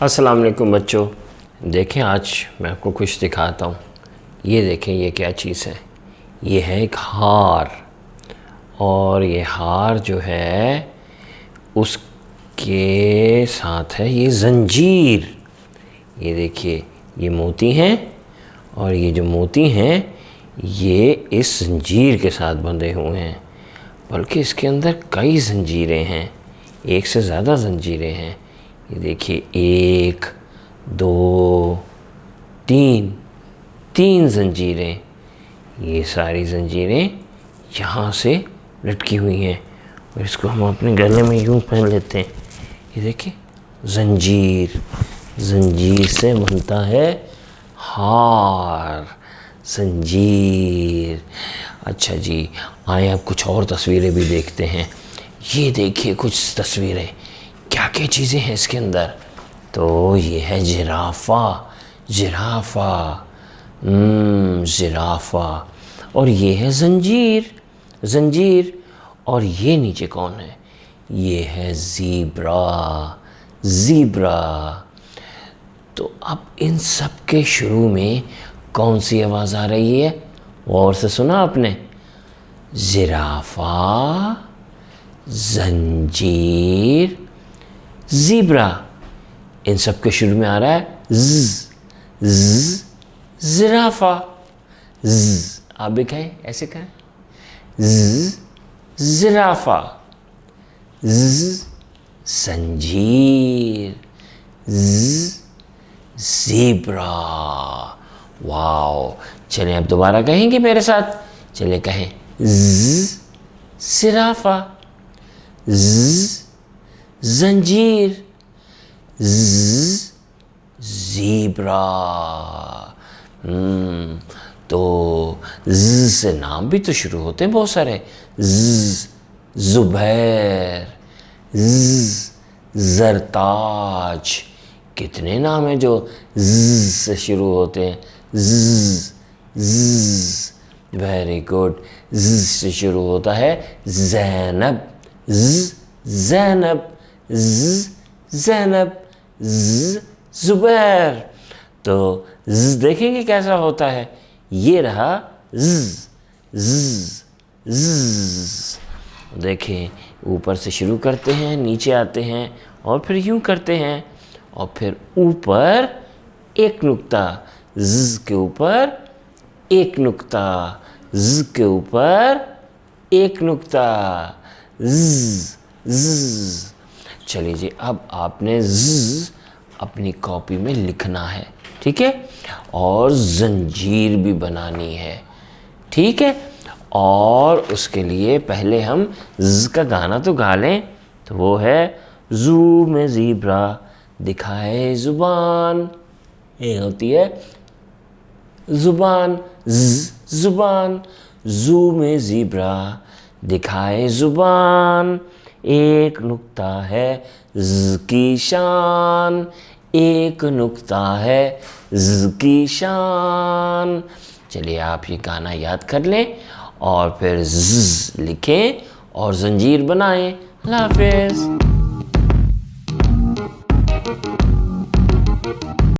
अस्सलाम वालेकुम बच्चों, देखें आज मैं आपको कुछ दिखाता हूँ। ये देखें ये क्या चीज़ है। ये है एक हार, और ये हार जो है उसके साथ है ये ज़ंजीर। ये देखिए ये मोती हैं, और ये जो मोती हैं ये इस ज़ंजीर के साथ बंधे हुए हैं, बल्कि इसके अंदर कई ज़ंजीरें हैं, एक से ज़्यादा ज़ंजीरें हैं। ये देखिए 1 2 3 ज़ंजीरें। ये सारी ज़ंजीरें यहाँ से लटकी हुई हैं, और इसको हम अपने गले में यूँ पहन लेते हैं। ये देखिए ज़ंजीर, ज़ंजीर से बनता है हार, ज़ंजीर। अच्छा जी, आए अब कुछ और तस्वीरें भी देखते हैं। ये देखिए कुछ तस्वीरें, क्या क्या चीज़ें हैं इसके अंदर। तो ये है जिराफ़ा, जिराफ़ा, जिराफ़ा। और ये है ज़ंजीर, ज़ंजीर। और ये नीचे कौन है? ये है ज़ीब्रा, ज़ीब्रा। तो अब इन सब के शुरू में कौन सी आवाज़ आ रही है? और से सुना आपने? जिराफ़ा, ज़ंजीर, ज़ीब्रा। इन सब के शुरू में आ रहा है ज़, ज़, जिराफ़ा, ज़। आप भी कहें, ऐसे कहें, ज़, जिराफ़ा, ज़, ज़ंजीर, ज़, ज़ीब्रा। वाओ! चलें अब दोबारा कहेंगे मेरे साथ। चलिए कहें, ज़, जिराफ़ा, ज़, ज़ंजीर, ज़, ज़ीब्रा। तो ज़ से नाम भी तो शुरू होते हैं बहुत सारे। ज़, ज़ुबैर, ज़, ज़रताज। कितने नाम हैं जो ज़ से शुरू होते हैं। ज़, ज़, वेरी गुड। ज़ से शुरू होता है ज़ैनब, ज़, ज़ैनब, ज़, ज़ैनब, ज़, ज़ुबैर। तो ज़ देखेंगे कैसा होता है। ये रहा ज़, ज़, ज़। देखें, ऊपर से शुरू करते हैं, नीचे आते हैं, और फिर यूं करते हैं, और फिर ऊपर एक नुक्ता, ज़ के ऊपर एक नुक्ता, ज़ के ऊपर एक नुक्ता, ज़, ज़। चलिए जी, अब आपने ज़ अपनी कॉपी में लिखना है, ठीक है, और ज़ंजीर भी बनानी है, ठीक है। और उसके लिए पहले हम ज़ का गाना तो गा लें। तो वो है ज़ू में ज़ीब्रा दिखाए ज़ुबान। ये होती है ज़ुबान, ज़, ज़ुबान। ज़ू में ज़ीब्रा दिखाए ज़ुबान, एक नुक्ता है ज़ की शान, एक नुक्ता है ज़ की शान। चलिए आप ये गाना याद कर लें, और फिर ज़ लिखें और ज़ंजीर बनाएं। अल्लाह हाफ़िज़।